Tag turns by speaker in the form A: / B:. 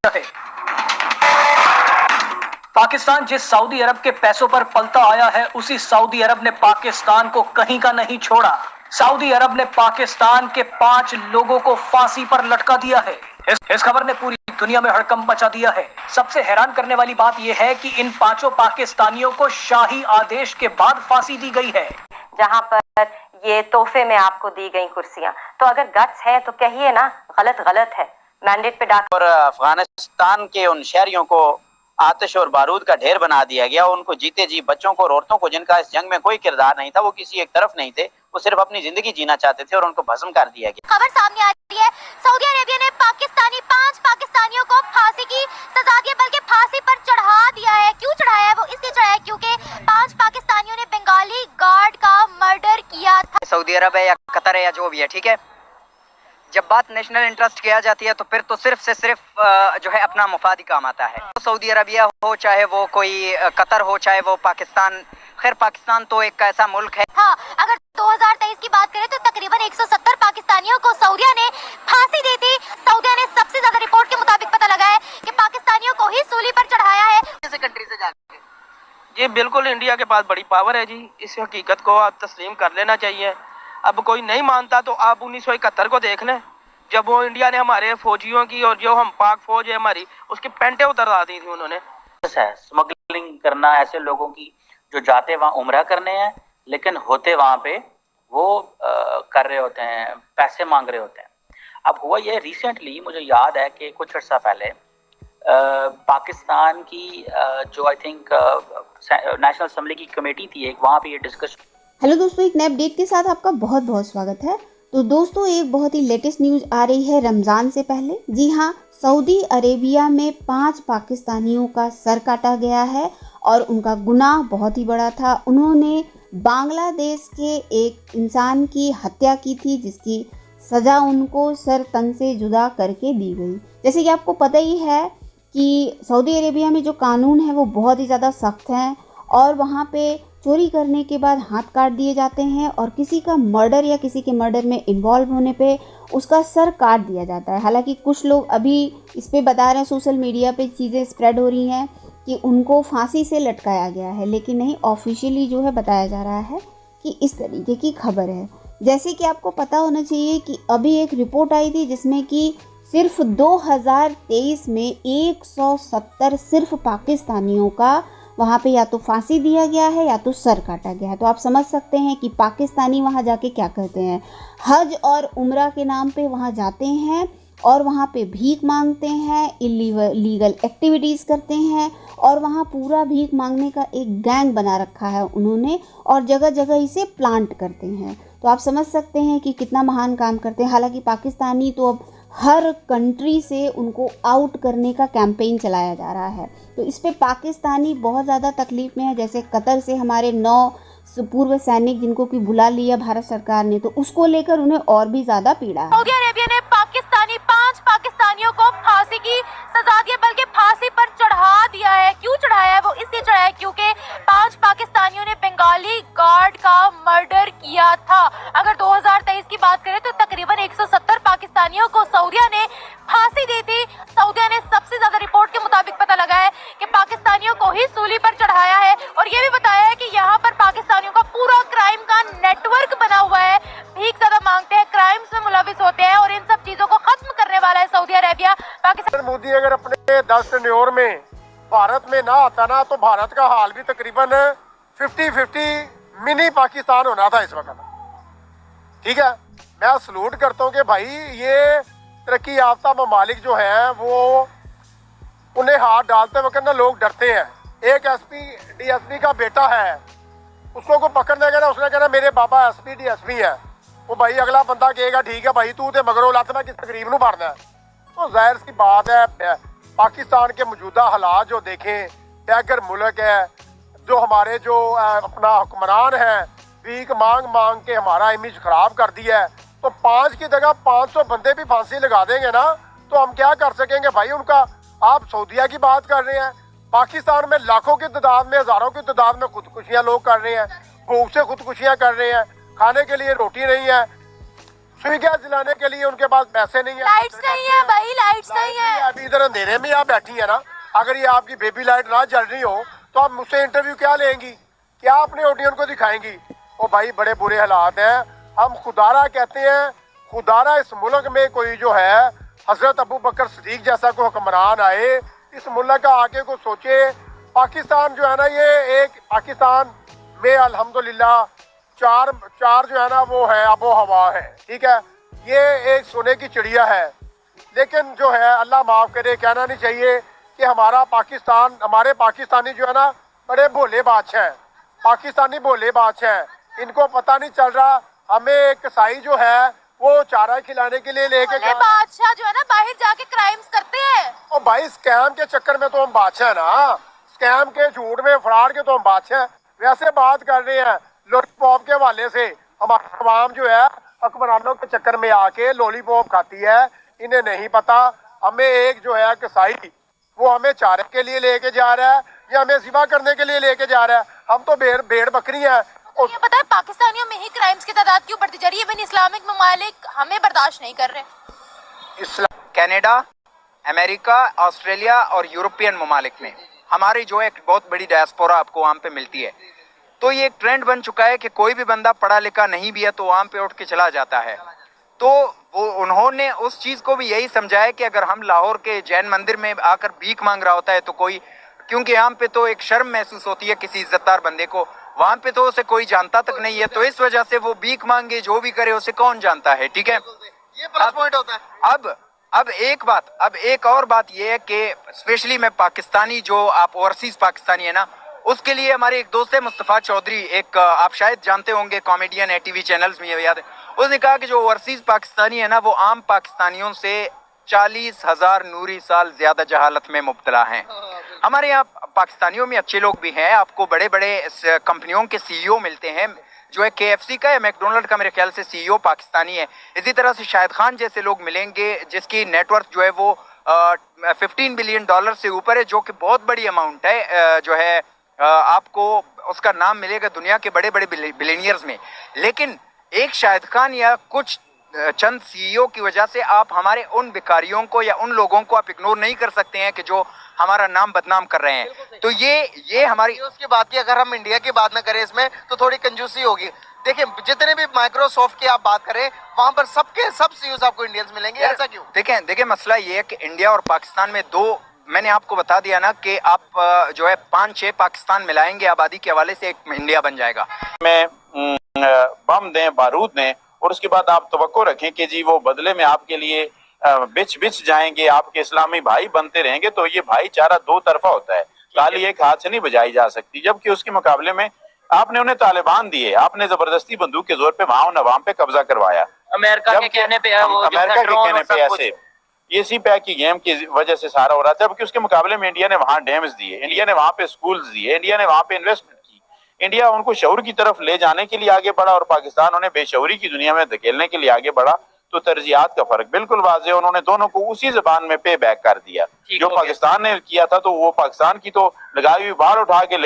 A: है। पाकिस्तान जिस सऊदी अरब के पैसों पर पलता आया है, उसी सऊदी अरब ने पाकिस्तान को कहीं का नहीं छोड़ा। सऊदी अरब ने पाकिस्तान के 5 लोगों को फांसी पर लटका दिया है। इस खबर ने पूरी दुनिया में हड़कंप मचा दिया है। सबसे हैरान करने वाली बात यह है कि इन 5 पाकिस्तानियों को शाही आदेश के बाद फांसी दी गई है,
B: जहां पर ये तोहफे में आपको दी गई कुर्सियां। तो अगर गट्स है तो कहिए ना, गलत है। मैंडेट पे डाक
C: और अफगानिस्तान के उन शहरियों को आतिश और बारूद का ढेर बना दिया गया। उनको जीते जी बच्चों को और औरतों को, जिनका इस जंग में कोई किरदार नहीं था, वो किसी एक तरफ नहीं थे, वो सिर्फ अपनी जिंदगी जीना चाहते थे और उनको भस्म कर दिया गया।
D: खबर सामने आ रही है, सऊदी अरेबिया ने 5 पाकिस्तानियों को फांसी की सजा दी, बल्कि फांसी पर चढ़ा दिया है। क्यों चढ़ाया है? वो इसलिए चढ़ाया क्योंकि 5 पाकिस्तानियों ने बंगाली गार्ड का मर्डर किया था।
E: सऊदी अरब है या कतर है या जो भी है, ठीक है, जब बात नेशनल इंटरेस्ट की आ जाती है तो फिर तो सिर्फ से सिर्फ जो है अपना मुफाद ही काम आता है। तो सऊदी अरबिया हो, चाहे वो कोई कतर हो, चाहे वो पाकिस्तान, खैर पाकिस्तान तो एक ऐसा मुल्क है।
D: हाँ, अगर 2023 की बात करें तो तकरीबन 170 पाकिस्तानियों को सऊदिया ने फांसी दी थी। सऊदिया ने सबसे ज्यादा रिपोर्ट के मुताबिक पता लगा है कि पाकिस्तानियों को ही सूली पर चढ़ाया है।
E: किसी कंट्री से जाके
F: ये बिल्कुल इंडिया के पास बड़ी पावर है जी, इस हकीकत को आप तस्लीम कर लेना चाहिए। अब कोई नहीं मानता तो आप 1971 को देख लें, जब वो इंडिया ने हमारे फौजियों की और जो हम पाक फौज है हमारी, उसकी पेंटें उतरवा दी थी उन्होंने।
C: स्मगलिंग करना ऐसे लोगों की जो जाते वहाँ उम्रा करने हैं, लेकिन होते वहाँ पे वो कर रहे होते हैं, पैसे मांग रहे होते हैं। अब हुआ ये, रिसेंटली मुझे याद है कि कुछ अर्सा पहले पाकिस्तान की जो आई थिंक नेशनल असेंबली की कमेटी थी एक, वहाँ पे ये डिस्कस।
G: हेलो दोस्तों, एक नए अपडेट के साथ आपका बहुत बहुत स्वागत है। तो दोस्तों, एक बहुत ही लेटेस्ट न्यूज़ आ रही है रमज़ान से पहले। जी हाँ, सऊदी अरेबिया में 5 पाकिस्तानियों का सर काटा गया है और उनका गुनाह बहुत ही बड़ा था। उन्होंने बांग्लादेश के एक इंसान की हत्या की थी, जिसकी सज़ा उनको सर तन से जुदा करके दी गई। जैसे कि आपको पता ही है कि सऊदी अरेबिया में जो कानून है वो बहुत ही ज़्यादा सख्त हैं और वहाँ पे चोरी करने के बाद हाथ काट दिए जाते हैं और किसी का मर्डर या किसी के मर्डर में इन्वॉल्व होने पे उसका सर काट दिया जाता है। हालांकि कुछ लोग अभी इस पे बता रहे हैं, सोशल मीडिया पे चीज़ें स्प्रेड हो रही हैं कि उनको फांसी से लटकाया गया है, लेकिन नहीं, ऑफिशियली जो है बताया जा रहा है कि इस तरीके की खबर है। जैसे कि आपको पता होना चाहिए कि अभी एक रिपोर्ट आई थी जिसमें कि सिर्फ 2023 में 170 सिर्फ पाकिस्तानियों का वहाँ पे या तो फांसी दिया गया है या तो सर काटा गया है। तो आप समझ सकते हैं कि पाकिस्तानी वहाँ जाके क्या करते हैं। हज और उम्रा के नाम पे वहाँ जाते हैं और वहाँ पे भीख मांगते हैं, इलीगल एक्टिविटीज़ करते हैं और वहाँ पूरा भीख मांगने का एक गैंग बना रखा है उन्होंने और जगह जगह इसे प्लांट करते हैं। तो आप समझ सकते हैं कि कितना महान काम करते हैं। हालांकि पाकिस्तानी तो अब हर कंट्री से उनको आउट करने का कैंपेन चलाया जा रहा है। तो इस पे पाकिस्तानी बहुत ज़्यादा तकलीफ़ में है। जैसे कतर से हमारे 9 पूर्व सैनिक जिनको कि बुला लिया भारत सरकार ने, तो उसको लेकर उन्हें और भी ज़्यादा पीड़ा है।
D: सऊदी अरेबिया ने 5 पाकिस्तानियों को फांसी की सजा दी, बल्कि फांसी पर चढ़ा दिया है। क्यों चढ़ाया है? वो इसलिए चढ़ाया है क्योंकि 5 पाकिस्तानियों ने बंगाली गार्ड का मर्डर किया था। अगर 2023 की बात करें तो तकरीबन 170 पाकिस्तानियों को सऊदिया ने फांसी दी थी। सऊदिया ने सबसे ज्यादा रिपोर्ट के मुताबिक पता लगा है कि पाकिस्तानियों को ही सूली पर चढ़ाया है और ये भी बताया है कि यहाँ पर पाकिस्तानियों का पूरा क्राइम का नेटवर्क बना हुआ है। भीख ज्यादा मांगते हैं, क्राइम्स में मुलविस होते हैं और इन सब चीजों को खत्म करने वाला है सऊदी अरेबिया। पाकिस्तान
H: मोदी अगर अपने 10 टेन्योर में भारत में ना आता ना, तो भारत का हाल भी तकरीबन 50-50 मिनी पाकिस्तान होना था इस वक्त। ठीक है, मैं सलूट करता हूँ कि भाई ये तरक्की याफ्ता ममालिक जो है वो उन्हें हाथ डालते वक्त ना लोग डरते हैं। एक DSP का बेटा है, उसको को पकड़ने गया ना, उसने कहना मेरे बाबा SP DSP है। वो भाई अगला बंदा कहेगा ठीक है भाई तू तो मगरों लत में किस तकरीब नू मारना है। तो जाहिर सी बात है, पाकिस्तान के मौजूदा हालात जो देखें, बैगर मुल्क है, जो हमारे जो अपना हुक्मरान है भीख मांग मांग के हमारा इमेज खराब कर दिया है। तो 5 की जगह 500 बंदे भी फांसी लगा देंगे ना, तो हम क्या कर सकेंगे भाई उनका। आप सऊदिया की बात कर रहे हैं, पाकिस्तान में लाखों की तादाद में, हज़ारों की तादाद में खुदकुशियाँ लोग कर रहे हैं, भूख से खुदकुशियाँ कर रहे हैं, खाने के लिए रोटी नहीं है। सुई गैस जलाने के लिए उनके पास पैसे नहीं है,
D: लाइट्स नहीं है भाई, लाइट्स नहीं है।
H: अभी इधर अंधेरे में आप बैठी है ना, अगर ये आपकी बेबी लाइट ना जल रही हो तो आप मुझसे इंटरव्यू क्या लेंगी, क्या अपने ऑडियंस को दिखाएंगी? ओ भाई बड़े बुरे हालात हैं। हम खुदारा कहते हैं, खुदारा इस मुल्क में कोई जो है हजरत अबू बकर सिद्दीक जैसा कोई हुक्मरान आए, इस मुल्क का आगे को सोचे। पाकिस्तान जो है ना, ये एक पाकिस्तान में अल्हम्दुलिल्लाह चार जो है ना वो है आबो हवा है, ठीक है, ये एक सोने की चिड़िया है। लेकिन जो है अल्लाह माफ़ करे, कहना नहीं चाहिए कि हमारा पाकिस्तान, हमारे पाकिस्तानी जो है ना बड़े भोले बादशाह हैं, पाकिस्तानी भोले बादशाह हैं, इनको पता नहीं चल रहा। हमें एक कसाई जो है वो चारा खिलाने के लिए लेके
D: भोले बादशाह जो है ना बाहर जाके क्राइम्स करते हैं।
H: और भाई स्कैम के चक्कर में तो हम बादशाह है ना, स्कैम के झूठ में फ्रॉड के तो हम बादशाह हैं। वैसे बात कर रहे हैं लॉलीपॉप के हवाले से, हमारी अवाम जो है हुक्मरानों के चक्कर में आके लॉलीपॉप खाती है, इन्हें नहीं पता। हमें एक जो है कसाई वो हमें चारे के लिए लेके जा रहा है या हमें सिवा करने के लिए लेके जा रहा है। हम तो भेड़ बकरी है।
D: ये पता है पाकिस्तानियों में ही क्राइम्स की तादाद क्यों बढ़ती जा रही है? इवन इस्लामिक ममालिक हमें बर्दाश्त नहीं कर रहे।
E: कनाडा, अमेरिका, ऑस्ट्रेलिया और यूरोपियन ममालिक में हमारी जो एक बहुत बड़ी डायस्पोरा आपको वहाँ पे मिलती है। तो ये एक ट्रेंड बन चुका है कि कोई भी बंदा पढ़ा लिखा नहीं भी है तो वहाँ पे उठ के चला जाता है। तो वो उन्होंने उस चीज़ को भी यही समझाया कि अगर हम लाहौर के जैन मंदिर में आकर भीख मांग रहा होता है तो कोई, क्योंकि यहाँ पे तो एक शर्म महसूस होती है किसी इज्जतदार बंदे को, वहाँ पे तो उसे कोई जानता तक नहीं है, तो इस वजह से वो भीख मांगे जो भी करे उसे कौन जानता है, ठीक है।
H: ये प्लस पॉइंट होता है।
E: अब एक और बात ये है कि स्पेशली मैं पाकिस्तानी, जो आप ओवरसीज पाकिस्तानी है ना, उसके लिए हमारे एक दोस्त है मुस्तफ़ा चौधरी, एक आप शायद जानते होंगे, कॉमेडियन है, टीवी चैनल्स में याद है, उसने कहा कि जो ओवरसीज पाकिस्तानी है ना वो आम पाकिस्तानियों से 40,000 नूरी साल ज्यादा जहालत में मुब्तला हैं। हमारे यहाँ पाकिस्तानियों में अच्छे लोग भी हैं, आपको बड़े बड़े कंपनियों के CEO मिलते हैं, जो है KFC का या मैकडोनल्ड का मेरे ख्याल से CEO पाकिस्तानी है। इसी तरह से शाहिद खान जैसे लोग मिलेंगे जिसकी नेटवर्थ जो है वो $15 बिलियन से ऊपर है, जो कि बहुत बड़ी अमाउंट है। जो है आपको उसका नाम मिलेगा दुनिया के बड़े बड़े बिलियनियर्स में। लेकिन एक शाहिद खान या कुछ चंद CEO की वजह से आप हमारे उन भिखारियों को या उन लोगों को आप इग्नोर नहीं कर सकते हैं कि जो हमारा नाम बदनाम कर रहे हैं। तो ये हमारी
I: उसकी बात की, अगर हम इंडिया की बात ना करें इसमें तो थोड़ी कंजूसी होगी। देखिए जितने भी माइक्रोसॉफ्ट की आप बात करें वहां पर सब CEOs आपको इंडियंस मिलेंगे, ऐसा क्यों?
E: देखिए मसला ये है कि इंडिया और पाकिस्तान में मैंने आपको बता दिया ना कि आप जो है 5-6 पाकिस्तान मिलाएंगे आबादी के हवाले से, एक इंडिया बन जाएगा।
J: में बम दें, बारूद दें, और उसके बाद आप तवक्को रखें कि जी वो बदले में आपके लिए बिछ जाएंगे, आपके इस्लामी भाई बनते रहेंगे, तो ये भाईचारा दो तरफा होता है, ताली एक हाथ से नहीं बजाई जा सकती। जबकि उसके मुकाबले में आपने उन्हें तालिबान दिए, आपने जबरदस्ती बंदूक के जोर पे वहां पे कब्जा करवाया,
C: अमेरिका के कहने पे है, वो
J: अमेरिका के कहने पे ऐसे ये सी पैक की गेम की वजह से सारा हो रहा था। जबकि उसके मुकाबले में इंडिया ने वहां डैम्स दिए, इंडिया ने वहां पे स्कूल्स दिए, इंडिया ने वहां पे इन्वेस्टमेंट की, इंडिया उनको शऊर की तरफ ले जाने के लिए आगे बढ़ा और पाकिस्तान उन्हें बेशऊरी की दुनिया में धकेलने के लिए आगे बढ़ा। तो तरजीहात का फर्क बिल्कुल वाज़ेह, उन्होंने दोनों को उसी जबान में पे बैक कर दिया। जो पाकिस्तान ने किया था तो वो पाकिस्तान की तो लगाई हुई बाहर उठा के